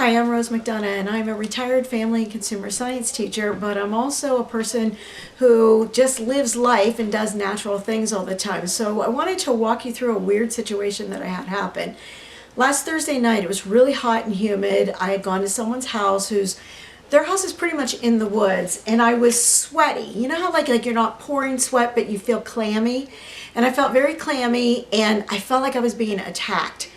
Hi, I'm Rose McDonough, and I'm a retired family and consumer science teacher, but I'm also a person who just lives life and does natural things all the time. So I wanted to walk you through a weird situation that I had happen. Last Thursday night, it was really hot and humid. I had gone to someone's house their house is pretty much in the woods, and I was sweaty. You know how like you're not pouring sweat, but you feel clammy? And I felt very clammy, and I felt like I was being attacked.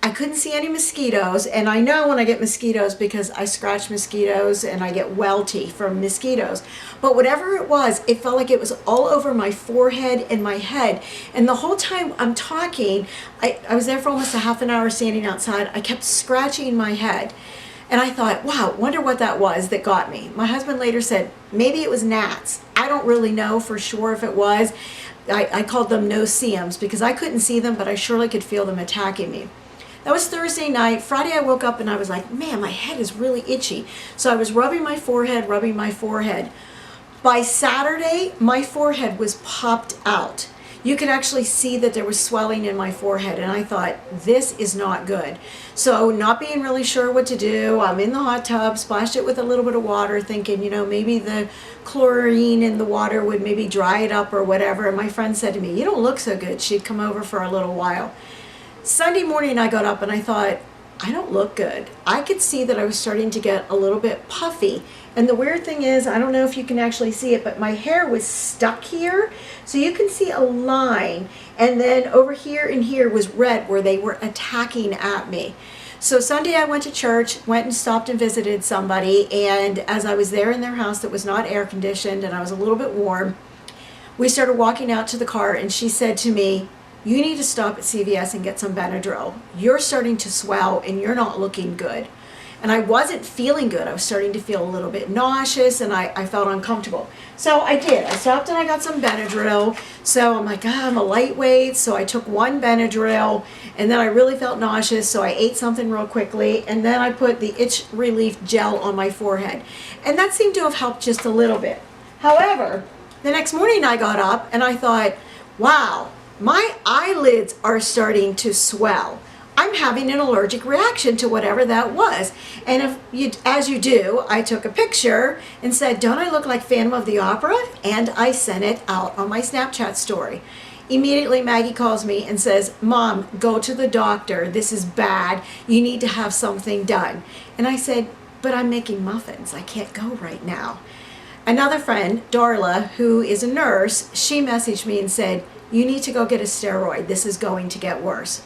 I couldn't see any mosquitoes, and I know when I get mosquitoes because I scratch mosquitoes and I get welty from mosquitoes. But whatever it was, it felt like it was all over my forehead and my head. And the whole time I'm talking, I was there for almost a half an hour standing outside. I kept scratching my head. And I thought, wow, wonder what that was that got me. My husband later said, maybe it was gnats. I don't really know for sure if it was. I called them no-see-ums because I couldn't see them, but I surely could feel them attacking me. That was Thursday night. Friday I woke up and I was like, man, my head is really itchy. So I was rubbing my forehead. By Saturday, my forehead was popped out. You could actually see that there was swelling in my forehead, and I thought, this is not good. So not being really sure what to do, I'm in the hot tub, splashed it with a little bit of water, thinking, maybe the chlorine in the water would maybe dry it up or whatever. And my friend said to me, you don't look so good. She'd come over for a little while. Sunday morning I got up and I thought, I don't look good. I could see that I was starting to get a little bit puffy. And the weird thing is, I don't know if you can actually see it, but my hair was stuck here. So you can see a line. And then over here and here was red where they were attacking at me. So Sunday I went to church, went and stopped and visited somebody. And as I was there in their house that was not air conditioned and I was a little bit warm, we started walking out to the car and she said to me, you need to stop at CVS and get some Benadryl. You're starting to swell and you're not looking good. And I wasn't feeling good. I was starting to feel a little bit nauseous and I felt uncomfortable. So I did. I stopped and I got some Benadryl. So I'm like, I'm a lightweight. So I took one Benadryl and then I really felt nauseous. So I ate something real quickly and then I put the itch relief gel on my forehead. And that seemed to have helped just a little bit. However, the next morning I got up and I thought, wow, my eyelids are starting to swell. I'm having an allergic reaction to whatever that was. And as you do, I took a picture and said, don't I look like Phantom of the Opera? And I sent it out on my Snapchat story. Immediately Maggie calls me and says, Mom, go to the doctor. This is bad. You need to have something done. And I said, but I'm making muffins. I can't go right now. Another friend, Darla, who is a nurse, she messaged me and said, you need to go get a steroid. This is going to get worse.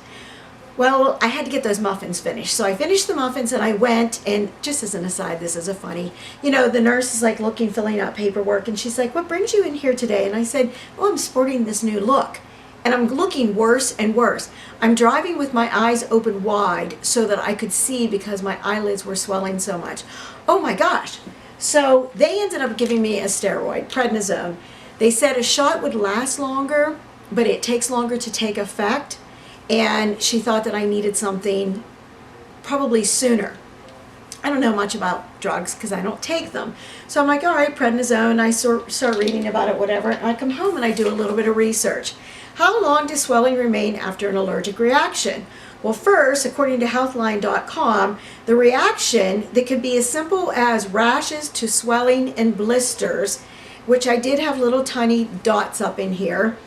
Well, I had to get those muffins finished. So I finished the muffins and I went, and just as an aside, this is a funny, the nurse is like filling out paperwork, and she's like, what brings you in here today? And I said, well, I'm sporting this new look. And I'm looking worse and worse. I'm driving with my eyes open wide so that I could see because my eyelids were swelling so much. Oh my gosh. So they ended up giving me a steroid, prednisone. They said a shot would last longer, but it takes longer to take effect. And she thought that I needed something probably sooner. I don't know much about drugs because I don't take them. So I'm like, all right, prednisone. I start reading about it, whatever. And I come home and I do a little bit of research. How long does swelling remain after an allergic reaction? Well, first, according to healthline.com, the reaction that could be as simple as rashes to swelling and blisters, which I did have little tiny dots up in here,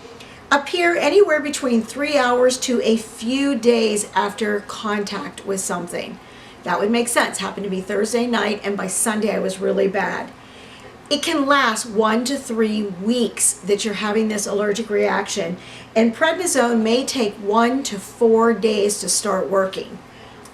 appear anywhere between 3 hours to a few days after contact with something. That would make sense. Happened to be Thursday night, and by Sunday I was really bad. It can last 1 to 3 weeks that you're having this allergic reaction, and prednisone may take 1 to 4 days to start working.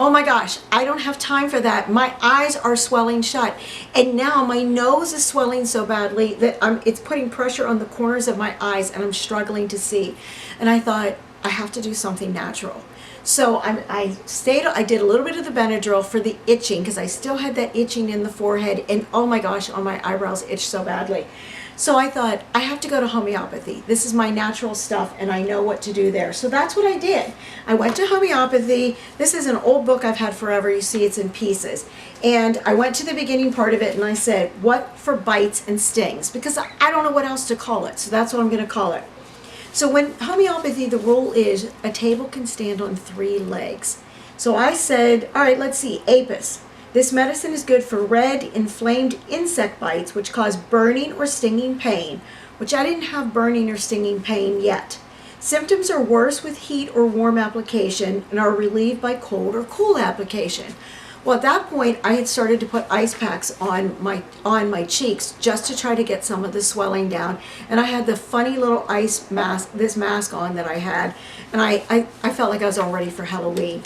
Oh my gosh, I don't have time for that. My eyes are swelling shut. And now my nose is swelling so badly that it's putting pressure on the corners of my eyes and I'm struggling to see. And I thought, I have to do something natural. So I did a little bit of the Benadryl for the itching because I still had that itching in the forehead. And oh my gosh, on my eyebrows itched so badly. So I thought, I have to go to homeopathy. This is my natural stuff and I know what to do there. So that's what I did. I went to homeopathy. This is an old book I've had forever. You see it's in pieces. And I went to the beginning part of it and I said, what for bites and stings? Because I don't know what else to call it. So that's what I'm going to call it. So when homeopathy, the rule is a table can stand on 3 legs. So I said, all right, let's see, apis. This medicine is good for red, inflamed insect bites, which cause burning or stinging pain, which I didn't have burning or stinging pain yet. Symptoms are worse with heat or warm application and are relieved by cold or cool application. Well, at that point, I had started to put ice packs on my cheeks just to try to get some of the swelling down. And I had the funny little ice mask, this mask on that I had, and I felt like I was all ready for Halloween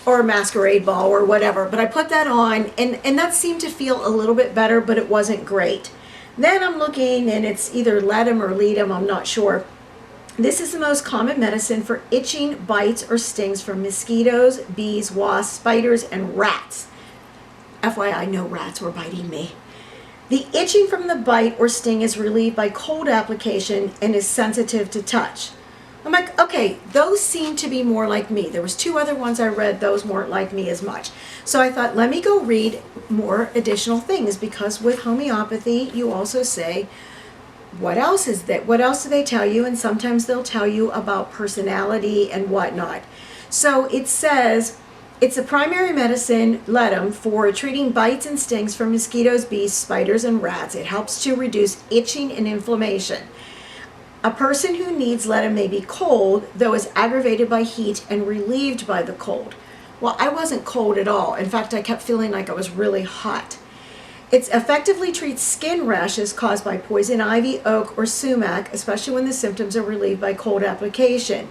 or a masquerade ball or whatever. But I put that on, and that seemed to feel a little bit better, but it wasn't great. Then I'm looking, and it's either Ledum or Ledum, I'm not sure. This is the most common medicine for itching, bites, or stings from mosquitoes, bees, wasps, spiders, and rats. FYI, no rats were biting me. The itching from the bite or sting is relieved by cold application and is sensitive to touch. I'm like, okay, those seem to be more like me. There was 2 other ones I read, those weren't like me as much. So I thought, let me go read more additional things, because with homeopathy, you also say, what else is that? What else do they tell you? And sometimes they'll tell you about personality and whatnot. So it says, it's a primary medicine, Ledum, for treating bites and stings from mosquitoes, bees, spiders, and rats. It helps to reduce itching and inflammation. A person who needs Ledum may be cold, though is aggravated by heat and relieved by the cold. Well, I wasn't cold at all. In fact, I kept feeling like I was really hot. It effectively treats skin rashes caused by poison ivy, oak, or sumac, especially when the symptoms are relieved by cold application.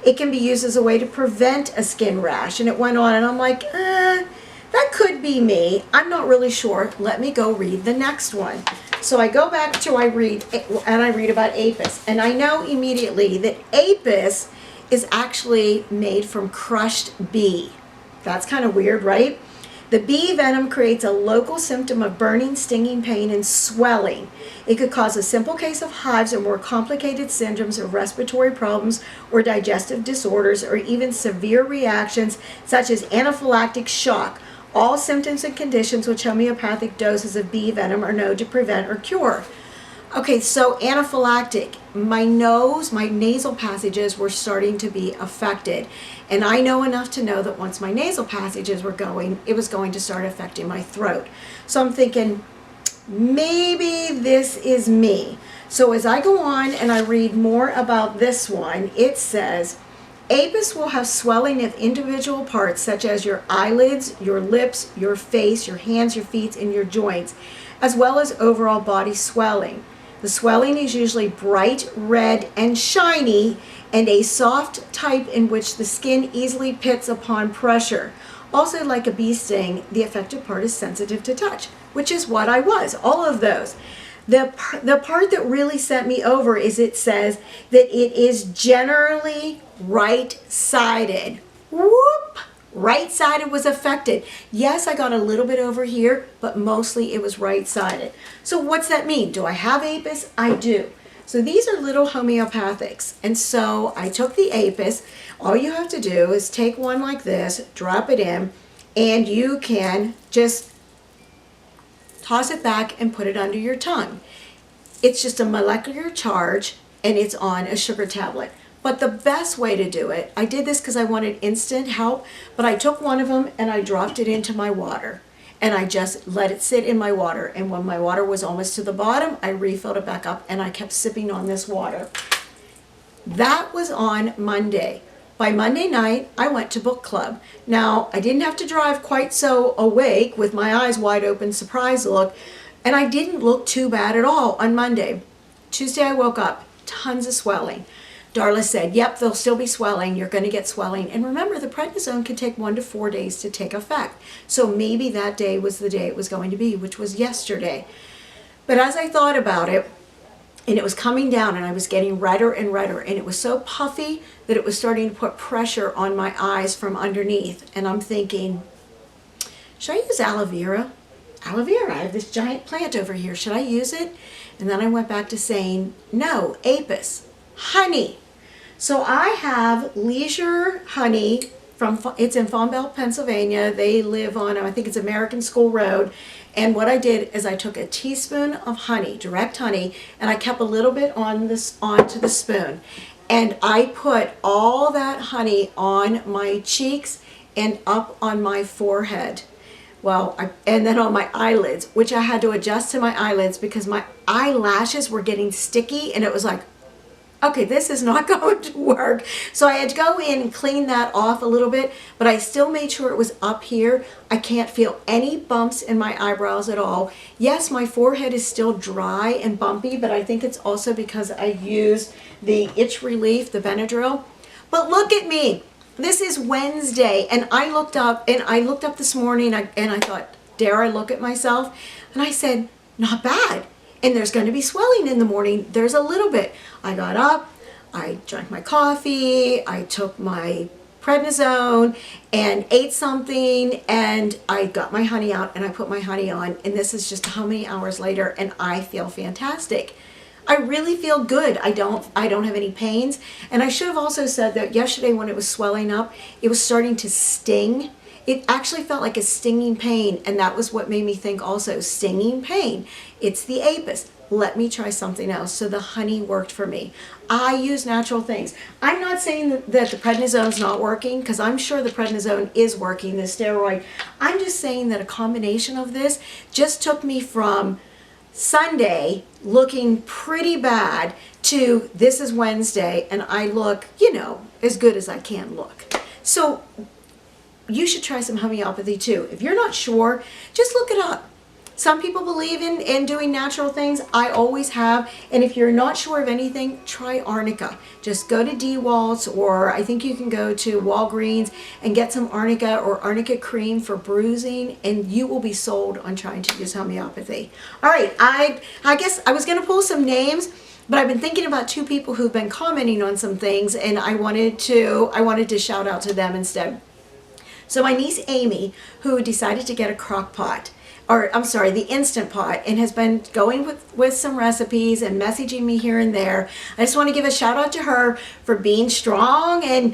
It can be used as a way to prevent a skin rash. And it went on, and I'm like, that could be me. I'm not really sure. Let me go read the next one. So I go back to I read about apis. And I know immediately that apis is actually made from crushed bee. That's kind of weird, right? The bee venom creates a local symptom of burning, stinging pain, and swelling. It could cause a simple case of hives or more complicated syndromes of respiratory problems or digestive disorders, or even severe reactions such as anaphylactic shock. All symptoms and conditions which homeopathic doses of bee venom are known to prevent or cure. Okay, so anaphylactic. My nose, my nasal passages were starting to be affected. And I know enough to know that once my nasal passages were going, it was going to start affecting my throat. So I'm thinking, maybe this is me. So as I go on and I read more about this one, it says, apis will have swelling of individual parts such as your eyelids, your lips, your face, your hands, your feet, and your joints, as well as overall body swelling. The swelling is usually bright red and shiny, and a soft type in which the skin easily pits upon pressure. Also, like a bee sting, the affected part is sensitive to touch, which is what I was, all of those. The part that really sent me over is it says that it is generally right-sided. Whoop! Right-sided was affected. Yes, I got a little bit over here, but mostly it was right-sided. So what's that mean? Do I have apis? I do. So these are little homeopathics. And so I took the apis. All you have to do is take one like this, drop it in, and you can just toss it back and put it under your tongue. It's just a molecular charge, and it's on a sugar tablet. But the best way to do it, I did this because I wanted instant help, but I took one of them and I dropped it into my water. And I just let it sit in my water. And when my water was almost to the bottom, I refilled it back up and I kept sipping on this water. That was on Monday. By Monday night, I went to book club. Now, I didn't have to drive quite so awake with my eyes wide open, surprised look, and I didn't look too bad at all on Monday. Tuesday, I woke up, tons of swelling. Darla said, yep, there'll still be swelling. You're going to get swelling. And remember, the prednisone can take 1 to 4 days to take effect. So maybe that day was the day it was going to be, which was yesterday. But as I thought about it, and it was coming down, and I was getting redder and redder, and it was so puffy that it was starting to put pressure on my eyes from underneath. And I'm thinking, should I use aloe vera? Aloe vera, I have this giant plant over here. Should I use it? And then I went back to saying, no, apis, honey. So I have Leisure Honey it's in Fombelle, Pennsylvania. They live on, I think it's American School Road. And what I did is I took a teaspoon of honey, direct honey, and I kept a little bit onto the spoon. And I put all that honey on my cheeks and up on my forehead. And then on my eyelids, which I had to adjust to my eyelids because my eyelashes were getting sticky, and it was like, okay, this is not going to work. So I had to go in and clean that off a little bit, but I still made sure it was up here. I can't feel any bumps in my eyebrows at all. Yes, my forehead is still dry and bumpy, but I think it's also because I used the itch relief, the Benadryl. But look at me. This is Wednesday, and I looked up this morning, and I thought, dare I look at myself? And I said, not bad. And there's going to be swelling in the morning. There's a little bit. I got up, I drank my coffee, I took my prednisone and ate something, and I got my honey out and I put my honey on, and this is just how many hours later, and I feel fantastic. I really feel good. I don't have any pains. And I should have also said that yesterday when it was swelling up, it was starting to sting. It actually felt like a stinging pain, and that was what made me think also, stinging pain. It's the apis. Let me try something else. So the honey worked for me. I use natural things. I'm not saying that the prednisone's not working, because I'm sure the prednisone is working, the steroid. I'm just saying that a combination of this just took me from Sunday looking pretty bad to this is Wednesday, and I look, as good as I can look. So you should try some homeopathy too. If you're not sure, just look it up. Some people believe in doing natural things. I always have. And if you're not sure of anything, try arnica. Just go to DeWalt's, or I think you can go to Walgreens and get some arnica or arnica cream for bruising, and you will be sold on trying to use homeopathy. All right, I guess I was going to pull some names, but I've been thinking about two people who've been commenting on some things, and I wanted to shout out to them instead. So my niece Amy, who decided to get a crock pot, the Instant Pot, and has been going with some recipes and messaging me here and there. I just want to give a shout out to her for being strong and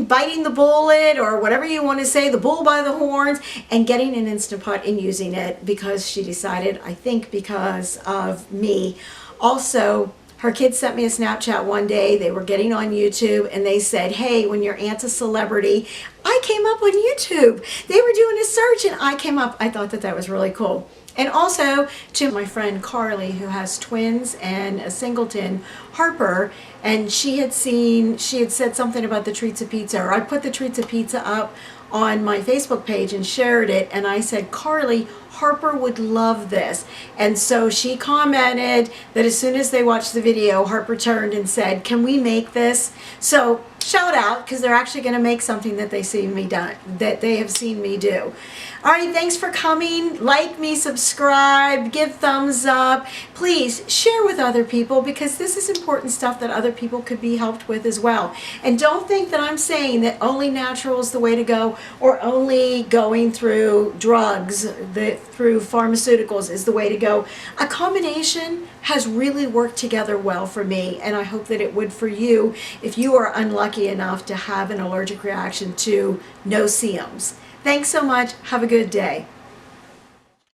biting the bullet, or whatever you want to say, the bull by the horns, and getting an Instant Pot and using it because she decided, I think because of me. Also, her kids sent me a Snapchat one day. They were getting on YouTube, and they said, hey, when your aunt's a celebrity, I came up on YouTube. They were doing a search, and I came up. I thought that was really cool. And also to my friend Carly, who has twins and a singleton, Harper, and she had said something about the Treats of Pizza, or I put the Treats of Pizza up on my Facebook page and shared it, and I said, Carly, Harper would love this. And so she commented that as soon as they watched the video, Harper turned and said, can we make this? So shout out, because they're actually going to make something that they have seen me do. All right, thanks for coming. Like me, subscribe, give thumbs up. Please share with other people, because this is important stuff that other people could be helped with as well. And don't think that I'm saying that only natural is the way to go, or only going through drugs, through pharmaceuticals is the way to go. A combination has really worked together well for me, and I hope that it would for you if you are unlucky enough to have an allergic reaction to no-see-ums. Thanks so much. Have a good day.